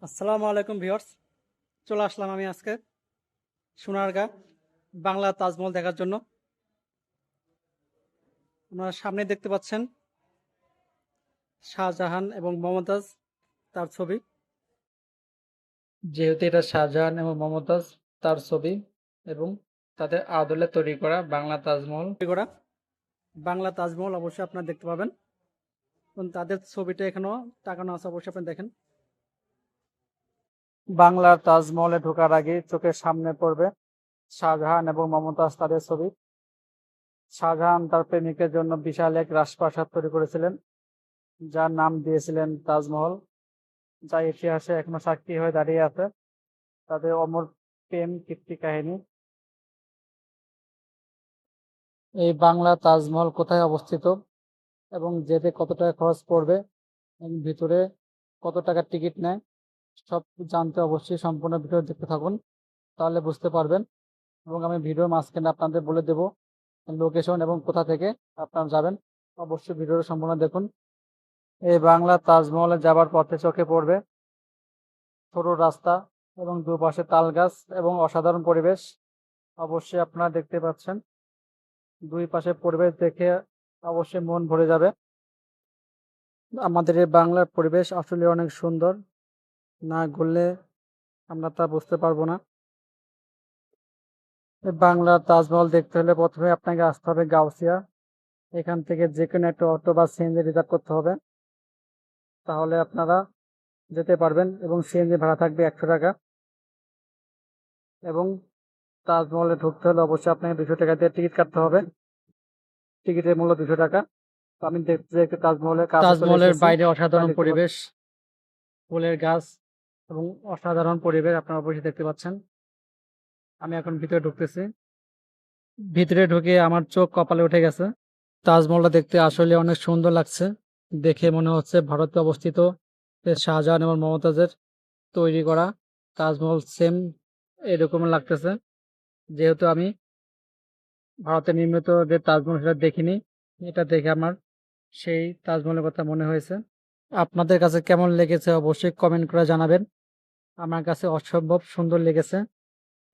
আসসালামু আলাইকুম ভিউয়ার্স। চলে আসলাম আমি আজকে সোনারগাঁ বাংলা তাজমহল দেখার জন্য। আপনারা সামনে দেখতে পাচ্ছেন শাহজাহান এবং মমতাজ তার ছবি। যেহেতু এটা শাহজাহান এবং মমতাজ তার ছবি এবং তাদের আদলে তৈরি করা বাংলা তাজমহল অবশ্যই আপনারা দেখতে পাবেন এবং তাদের ছবিটা এখানেও টাঙানো আছে, অবশ্যই আপনি দেখেন। বাংলার তাজমহলে ঢোকার আগে চোখের সামনে পড়বে শাহজাহান এবং মমতাজ তাদের ছবি। শাহজাহান তার প্রেমিকের জন্য বিশাল এক রাজপ্রাসাদ তৈরি করেছিলেন, যার নাম দিয়েছিলেন তাজমহল, যা ইতিহাসে এখনো সাক্ষী হয়ে দাঁড়িয়ে আছে তাদের অমর প্রেম কীর্তি কাহিনী। এই বাংলা তাজমহল কোথায় অবস্থিত এবং যেতে কত টাকা খরচ পড়বে এবং ভিতরে কত টাকার টিকিট নেয়, সব জানতে অবশ্যই সম্পূর্ণ ভিডিও দেখতে থাকুন, তাহলে বুঝতে পারবেন। এবং আমি ভিডিওর মাঝখানে আপনাদের বলে দেব লোকেশন এবং কোথা থেকে আপনারা যাবেন। অবশ্যই ভিডিওটা সম্পূর্ণ দেখুন। এই বাংলা তাজমহলে যাবার পথে চোখে পড়বে ছোট রাস্তা এবং দুপাশে তাল গাছ এবং অসাধারণ পরিবেশ। অবশ্যই আপনারা দেখতে পাচ্ছেন, দুই পাশে পরিবেশ দেখে অবশ্যই মন ভরে যাবে। আমাদের এই বাংলার পরিবেশ আসলে অনেক সুন্দর, না ঘুরলে আমরা তা বুঝতে পারবো না। এই বাংলার তাজমহল দেখতে হলে প্রথমে আপনাকে আসতে হবে গাউসিয়া। এখান থেকে যে কোনো একটা অটো বা সিএনজি রিজার্ভ করতে হবে, তাহলে আপনারা যেতে পারবেন এবং সিএনজি ভাড়া থাকবে 100 টাকা। এবং তাজমহলে ঢুকতে হলে অবশ্যই আপনাকে 200 টাকা দিয়ে টিকিট কাটতে হবে। টিকিটের মূল্য 200 টাকা। তো আমি দেখতে দেখতে তাজমহলের কাছে চলে তাজমহলের এসেছি। বাইরে অসাধারণ দেখতে পরিবেশ, ফুলের গাছ এবং অসাধারণ পরিবেশ আপনারা অবশ্যই দেখতে পাচ্ছেন। আমি এখন ভিতরে ঢুকতেছি। ভিতরে ঢুকে আমার চোখ কপালে উঠে গেছে। তাজমহলটা দেখতে আসলে অনেক সুন্দর লাগছে। দেখে মনে হচ্ছে ভারতে অবস্থিত শাহজাহান এবং মমতাজের তৈরি করা তাজমহল সেম এরকম লাগতেছে। যেহেতু আমি ভারতে নির্মিত যে তাজমহল সেটা দেখিনি, এটা দেখে আমার সেই তাজমহলের কথা মনে হয়েছে। আপনাদের কাছে কেমন লেগেছে অবশ্যই কমেন্ট করে জানাবেন। আমার কাছে অসম্ভব সুন্দর লেগেছে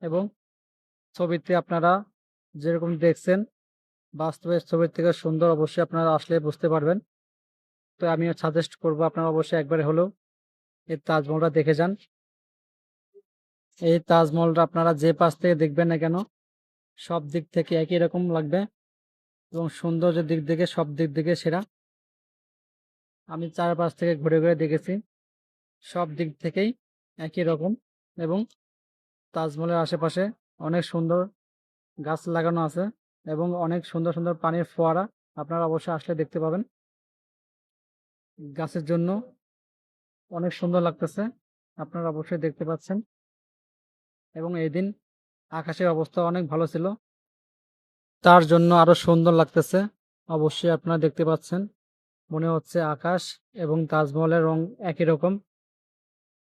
এবং ছবিতে আপনারা যেরকম দেখছেন বাস্তবের ছবির থেকে সুন্দর অবশ্যই আপনারা আসলে বুঝতে পারবেন। তো আমিও সাজেস্ট করবো আপনারা অবশ্যই একবার হলেও এই তাজমহলটা দেখে যান। এই তাজমহলটা আপনারা যে পাশ থেকে দেখবেন না কেন সব দিক থেকে একই রকম লাগবে এবং সৌন্দর্যের দিক থেকে সব দিক থেকে সেরা। আমি চারপাশ থেকে ঘুরে ঘুরে দেখেছি, সব দিক থেকেই একই রকম। এবং তাজমহলের আশেপাশে অনেক সুন্দর গাছ লাগানো আছে এবং অনেক সুন্দর সুন্দর পানির ফোয়ারা আপনারা অবশ্যই আসলে দেখতে পাবেন। গাছের জন্য অনেক সুন্দর লাগতেছে, আপনারা অবশ্যই দেখতে পাচ্ছেন। এবং এই দিন আকাশের অবস্থা অনেক ভালো ছিল, তার জন্য আরো সুন্দর লাগতেছে। অবশ্যই আপনারা দেখতে পাচ্ছেন, মনে হচ্ছে আকাশ এবং তাজমহলের রং একই রকম।